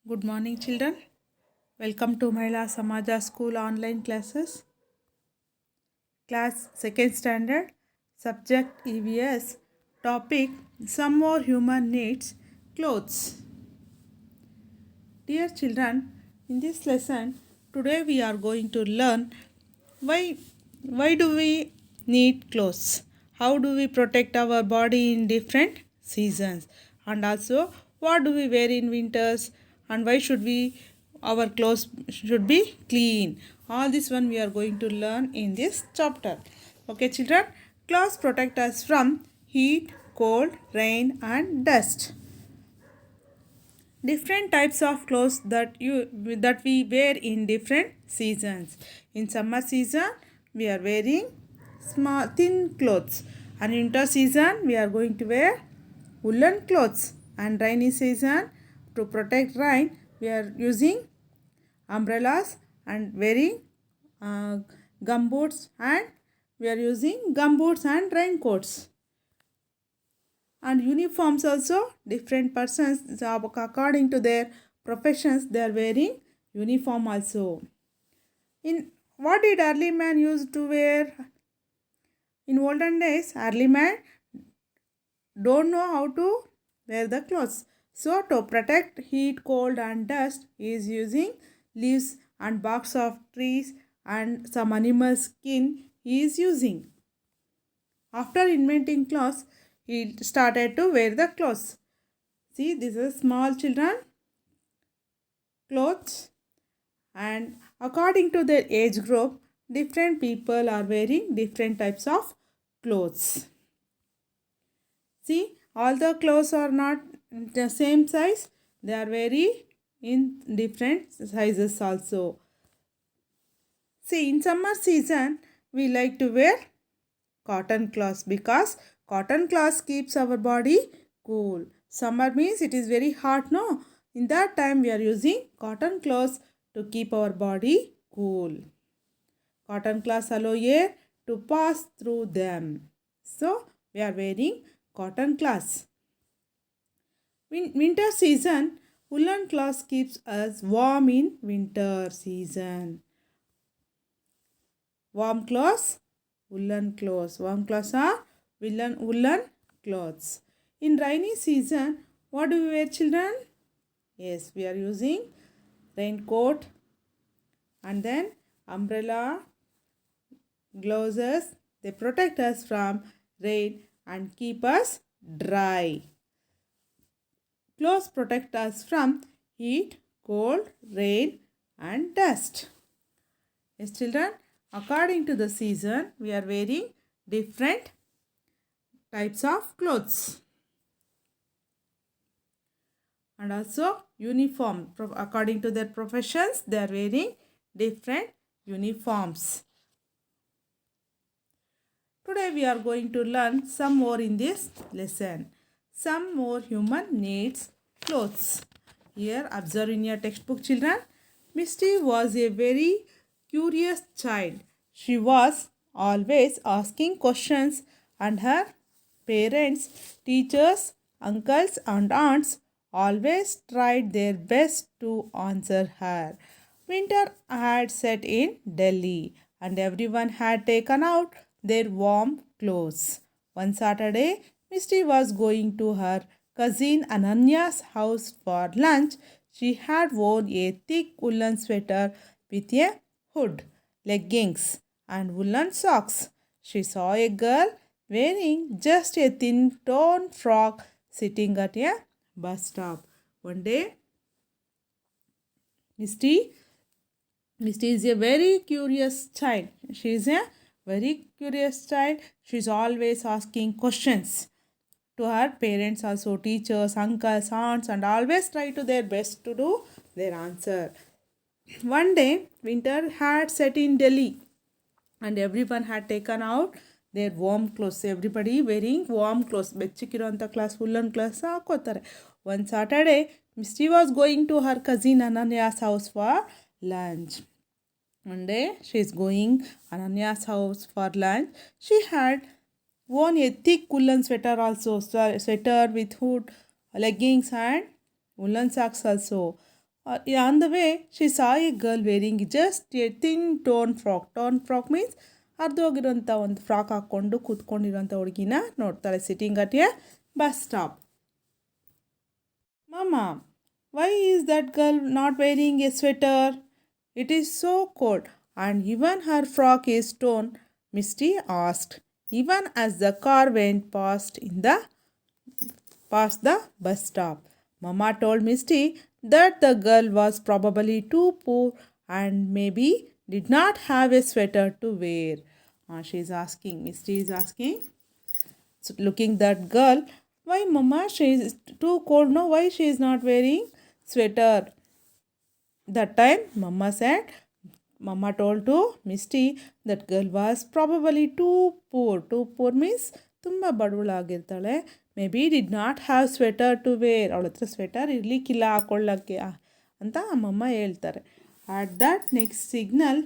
Good morning, children. Welcome to Mahila Samaja School online classes. Class 2nd Standard, Subject EVS, Topic Some More Human Needs, Clothes. Dear children, in this lesson, today we are going to learn why, why do we need clothes? How do we protect our body in different seasons? And also, what do we wear in winters? And why should we our clothes should be clean? All this one we are going to learn in this chapter. Okay, children, clothes protect us from heat, cold, rain, and dust. Different types of clothes that we wear in different seasons. In summer season we are wearing small thin clothes, and in winter season we are going to wear woolen clothes, and rainy season to protect rain we are using umbrellas and wearing uh, gumboots, and we are using gumboots and raincoats. And uniforms also, different persons according to their professions they are wearing uniform also. In what did early man used to wear? In olden days early man don't know how to wear the clothes, so to protect heat, cold, and dust he is using leaves and barks of trees and some animal skin he is using. After inventing clothes he started to wear the clothes. See, this is small children clothes, and according to their age group, different people are wearing different types of clothes. See, all the clothes are not the same size, they are very in different sizes also. See, in summer season, we like to wear cotton cloths because cotton cloths keeps our body cool. Summer means it is very hot, no? In that time we are using cotton cloths to keep our body cool. Cotton cloths allow air to pass through them. So we are wearing cotton cloths. In winter season, woolen cloths keeps us warm in winter season. Warm clothes, woolen clothes. Warm clothes are woolen clothes. In rainy season, what do we wear, children? Yes, we are using raincoat and then umbrella, gloves. They protect us from rain and keep us dry. Clothes protect us from heat, cold, rain, and dust. Yes, children, according to the season, we are wearing different types of clothes. And also uniform. According to their professions, they are wearing different uniforms. Today we are going to learn some more in this lesson. Some more human needs clothes. Here observe in your textbook, children. Misty was a very curious child. She was always asking questions, and her parents, teachers, uncles and aunts always tried their best to answer her. Winter had set in Delhi, and everyone had taken out their warm clothes. One Saturday, Misty was going to her cousin Ananya's house for lunch. She had worn a thick woolen sweater with a hood, leggings, and woolen socks. She saw a girl wearing just a thin torn frock sitting at a bus stop. One day, Misty Misty is a very curious child. She is a very curious child. She is always asking questions to her parents, also teachers, uncles, aunts, and always try to their best to do their answer. One day, winter had set in Delhi, and everyone had taken out their warm clothes. Everybody wearing warm clothes. ಬೆಚ್ಚಗಿರುವಂಥ clothes woolen clothes ಹಾಕೋತಾರೆ. One Saturday, Misty was going to her cousin Ananya's house for lunch. One day, she is going Ananya's house for lunch. She had worn a thick woolen sweater also, sweater with hood, leggings and woolen socks also. On the way, she saw a girl wearing just a thin torn frock. Torn frock means ಅರ್ಧೋಗಿರೋಂಥ ಒಂದು frock ಹಾಕ್ಕೊಂಡು ಕೂತ್ಕೊಂಡಿರೋಂಥ ಹುಡುಗಿನ ನೋಡ್ತಾಳೆ sitting at A bus stop. Mama, why is that girl not wearing a sweater? It is so cold, and even her frock is torn, Misty asked, even as the car went past the bus stop. Mama told Misty that the girl was probably too poor and maybe did not have a sweater to wear. Misty is asking, so looking that girl, why Mama, she is too cold, no, why she is not wearing sweater? That time Mama told to Misty that girl was probably too poor. Too poor means ತುಂಬ ಬಡವಳಾಗಿರ್ತಾಳೆ. Maybe did not have sweater to wear. ಅವಳ ಹತ್ರ sweater ಇರಲಿಕ್ಕಿಲ್ಲ ಹಾಕೊಳ್ಳೋಕ್ಕೆ ಅಂತ ಅಮ್ಮಮ್ಮ ಹೇಳ್ತಾರೆ. At that next signal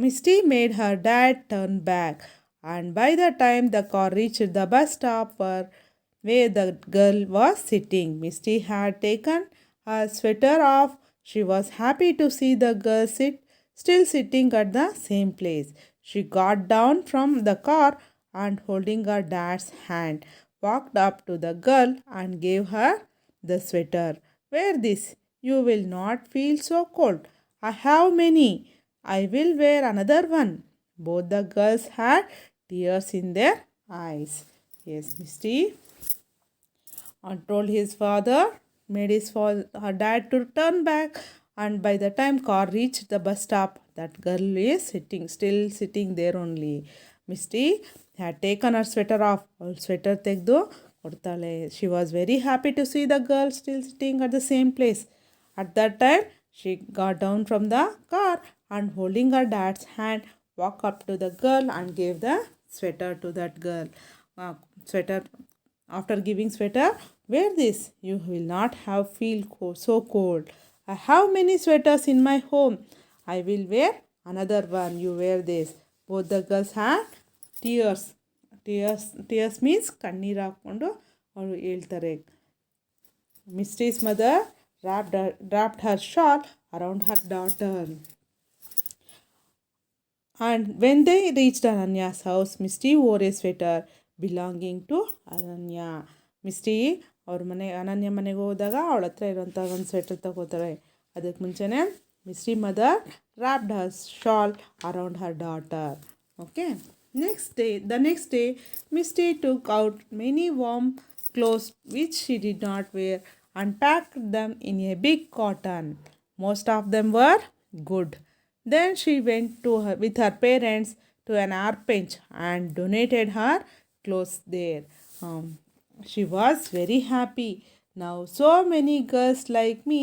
Misty made her dad turn back, and by the time the car reached the bus stop where the girl was sitting, Misty had taken her sweater off. She was happy to see the girl still sitting at the same place. She got down from the car and holding her dad's hand, walked up to the girl and gave her the sweater. Wear this. You will not feel so cold. I have many. I will wear another one. Both the girls had tears in their eyes. Yes, Misty told his father, made her dad to turn back, and by the time car reached the bus stop, that girl is still sitting there only. Misty had taken her sweater off. Her sweater ತೆಗೆದು ಕೊಡ್ತಾಳೆ. She was very happy to see the girl still sitting at the same place. At that time, she got down from the car and holding her dad's hand, walked up to the girl and gave the sweater to that girl. Sweater. After giving sweater, wear this. You will not feel so cold. I have many sweaters in my home. I will wear another one. You wear this. Both the girls had tears. Tears means ಕಣ್ಣೀರು ಹಾಕ್ಕೊಂಡು ಅವಳು ಹೇಳ್ತಾರೆ. Misty's mother wrapped her shawl around her daughter. And when they reached Ananya's house, Misty wore a sweater belonging to Ananya. Misty ಅವ್ರ ಅನನ್ಯ ಮನೆಗೆ ಹೋದಾಗ ಅವಳ ಹತ್ರ ಇರೋಂಥ ಒಂದು ಸ್ವೆಟರ್ ತಗೋತಾರೆ. ಅದಕ್ಕೆ ಮುಂಚೆನೇ Misty mother wrapped her shawl around her daughter. Okay. The next day, Misty took out many warm clothes which she did not wear and packed them in a big cotton. Most of them were good. Then she went with her parents to an orphanage and donated her clothes there. She was very happy. Now so many girls like me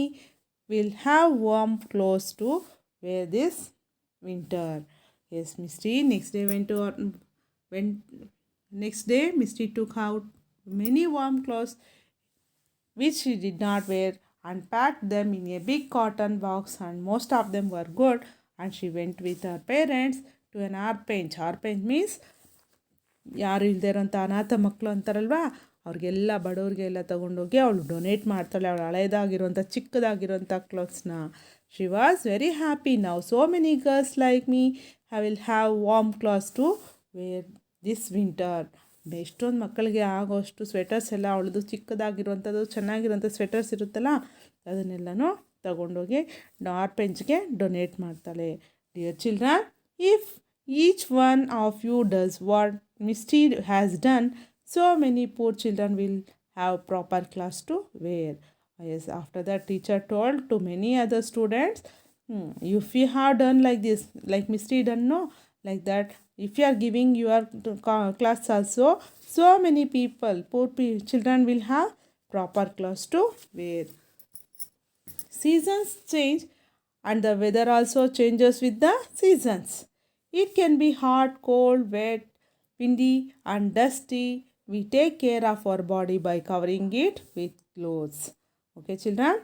will have warm clothes to wear this winter. Yes, Misty next day Misty took out many warm clothes which she did not wear and packed them in a big cotton box, and most of them were good, and she went with her parents to an orphanage. Orphanage means ಯಾರು ಇಲ್ಲದೆ ಇರೋಂಥ ಅನಾಥ ಮಕ್ಕಳು ಅಂತಾರಲ್ವಾ, ಅವ್ರಿಗೆಲ್ಲ ಬಡವ್ರಿಗೆಲ್ಲ ತೊಗೊಂಡೋಗಿ ಅವಳು donate ಮಾಡ್ತಾಳೆ ಅವಳು ಹಳೇದಾಗಿರೋಂಥ ಚಿಕ್ಕದಾಗಿರೋಂಥ ಕ್ಲಾತ್ಸ್ನ. She was very happy. ನಾವು so many girls like me I will have warm clothes to wear this winter. ಎಷ್ಟೊಂದು ಮಕ್ಕಳಿಗೆ ಆಗೋಷ್ಟು ಸ್ವೆಟರ್ಸ್ ಎಲ್ಲ ಅವಳದು ಚಿಕ್ಕದಾಗಿರುವಂಥದ್ದು ಚೆನ್ನಾಗಿರೋಂಥ ಸ್ವೆಟರ್ಸ್ ಇರುತ್ತಲ್ಲ ಅದನ್ನೆಲ್ಲನೂ ತಗೊಂಡೋಗಿ ಆರ್ಪೆಂಜ್ಗೆ ಡೊನೇಟ್ ಮಾಡ್ತಾಳೆ. Dear children, if each one of you does what Misty has done, so many poor children will have proper clothes to wear. Yes, after that teacher told to many other students, if you have done like this, like Misty done, no, like that, if you are giving your class also, so many people, children will have proper clothes to wear. Seasons change and the weather also changes with the seasons. It can be hot, cold, wet, windy and dusty. We take care of our body by covering it with clothes. Okay, children,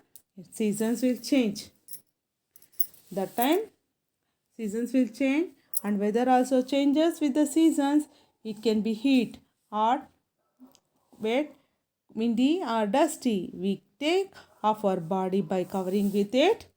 seasons will change. That time seasons will change and weather also changes with the seasons. It can be heat, hot, wet, windy or dusty, we take off our body by covering with it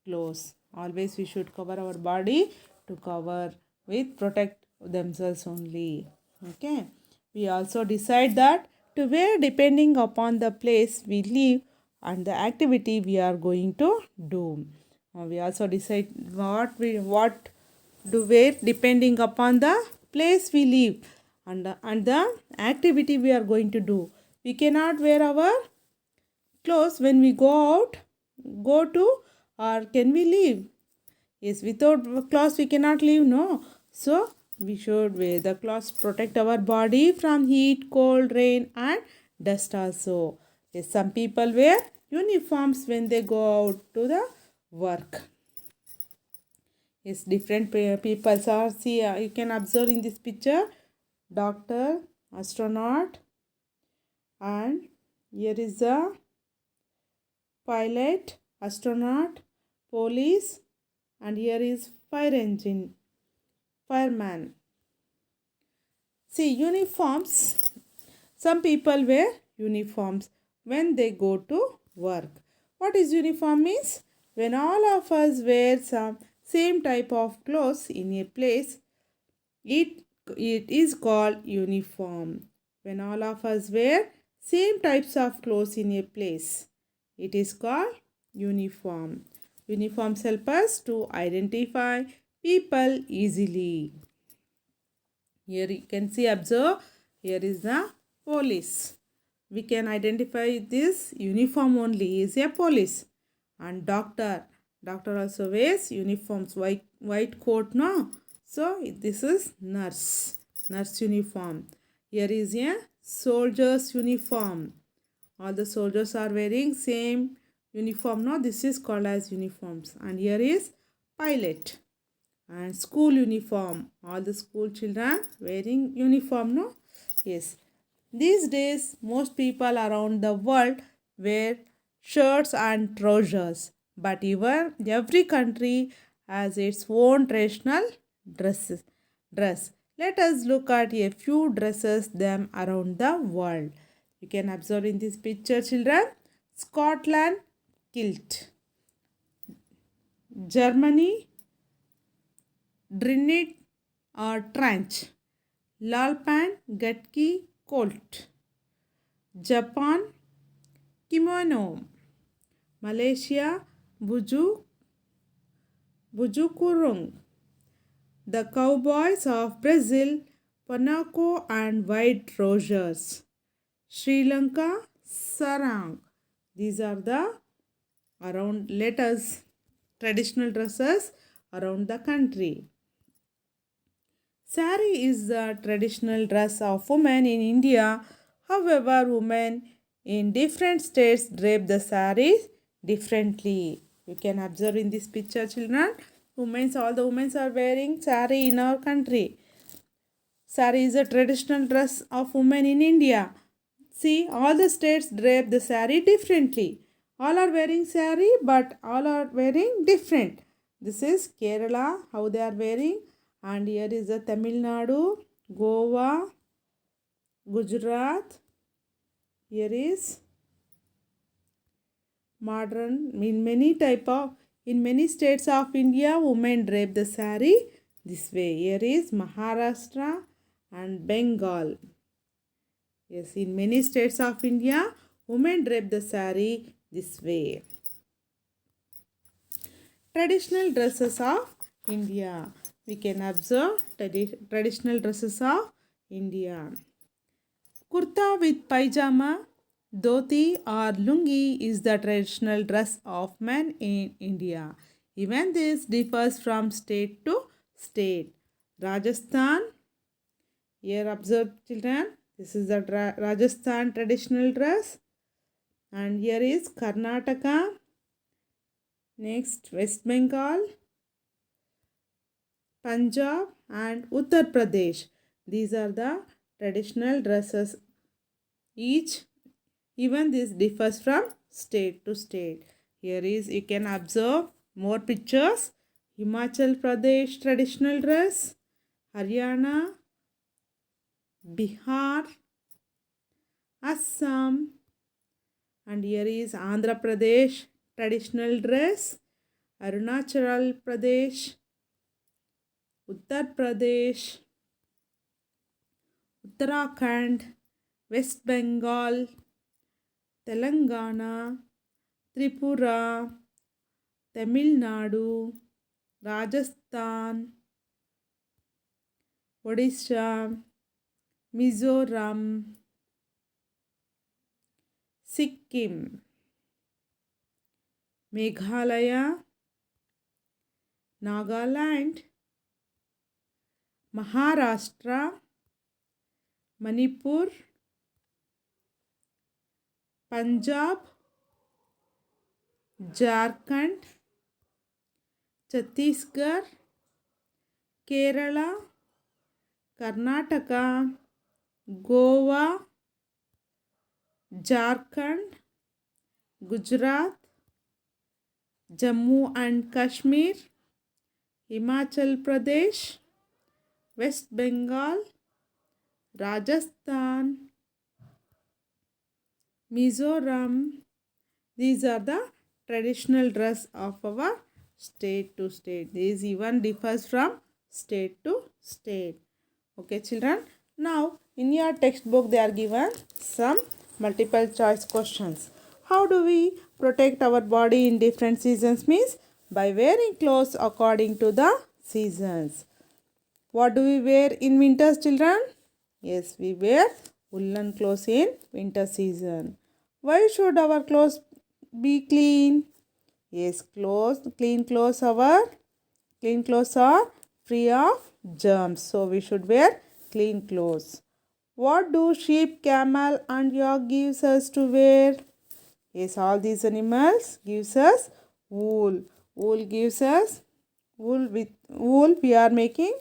clothes. Always we should cover our body to cover with protect themselves only. Okay. We also decide that to wear depending upon the place we live and the activity we are going to do. We also decide what do wear depending upon the place we live and the activity we are going to do. We cannot wear our clothes when we go to, or can we leave? Yes, without clothes we cannot leave, no. So we should wear the clothes, protect our body from heat, cold, rain and dust also. Yes, some people wear uniforms when they go out to the work. Yes, different people are, see, you can observe in this picture, doctor, astronaut, and here is a pilot, astronaut, police, and here is fire engine, fireman. See, uniforms. Some people wear uniforms when they go to work. What is uniform means? When all of us wear some same type of clothes in a place, it, it is called uniform. When all of us wear same types of clothes in a place, it is called uniform. Uniforms help us to identify people easily. Here you can see, observe, here is the police. We can identify this uniform only is a police. And doctor. Doctor also wears uniforms, white coat, no? So this is nurse. Nurse uniform. Here is a soldier's uniform. All the soldiers are wearing same uniform, no? This is called as uniforms. And here is pilot. And school uniform, all the school children wearing uniform, no? Yes, these days most people around the world wear shirts and trousers, but even every country has its own traditional dress. Let us look at a few dresses them around the world. You can observe in this picture, children. Scotland kilt, Germany Drinit or Trench, Lalpan Gatki Colt, Japan Kimono, Malaysia Bujukurung, the Cowboys of Brazil Panako and white trousers, Sri Lanka Sarang. These are the around letters traditional dresses around the country. Sari is the traditional dress of women in India. However, women in different states drape the saris differently. You can observe in this picture, children. All the women are wearing sari in our country. Sari is a traditional dress of women in India. See, all the states drape the sari differently. All are wearing sari, but all are wearing different. This is Kerala, how they are wearing. And here is the Tamil Nadu, Goa, Gujarat. Here is modern, in many states of India, women drape the sari this way. Here is Maharashtra and Bengal. Yes, in many states of India, women drape the sari this way. Traditional dresses of India. We can observe traditional dresses of India. Kurta with pajama, dhoti or lungi is the traditional dress of men in India. Even this differs from state to state. Rajasthan, here observe, children, this is the Rajasthan traditional dress. And here is Karnataka. Next, West Bengal, Punjab and Uttar Pradesh. These are the traditional dresses. Even this differs from state to state. Here is, you can observe more pictures. Himachal Pradesh traditional dress, Haryana, Bihar, Assam, And here is Andhra Pradesh traditional dress, Arunachal Pradesh, Uttar Pradesh, Uttarakhand, West Bengal, Telangana, Tripura, Tamil Nadu, Rajasthan, Odisha, Mizoram, Sikkim, Meghalaya, Nagaland, Maharashtra, Manipur, Punjab, Jharkhand, Chhattisgarh, Kerala, Karnataka, Goa, Jharkhand, Gujarat, Jammu and Kashmir, Himachal Pradesh, West Bengal, Rajasthan, Mizoram. These are the traditional dress of our state to state. This even differs from state to state. Okay, children. Now, in your textbook, they are given some multiple choice questions. How do we protect our body in different seasons? Means by wearing clothes according to the seasons. What do we wear in winters, children? Yes, we wear woolen clothes in winter season. Why should our clothes be clean? Yes, clean clothes are free of germs. So we should wear clean clothes. What do sheep, camel and yak gives us to wear? Yes, all these animals gives us wool. Wool gives us wool. With wool we are making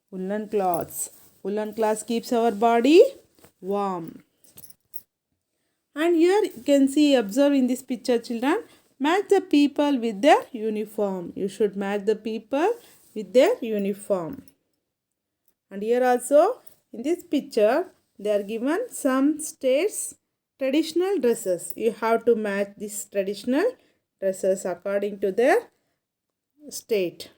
woolen cloths. Woolen cloths keeps our body warm. And here you can see, observe in this picture, children, match the people with their uniform. You should match the people with their uniform. And here also in this picture they are given some states traditional dresses. You have to match these traditional dresses according to their state.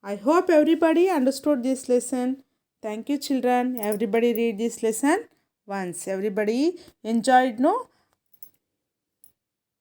I hope everybody understood this lesson. Thank you, children. Everybody read this lesson once. Everybody enjoyed, no?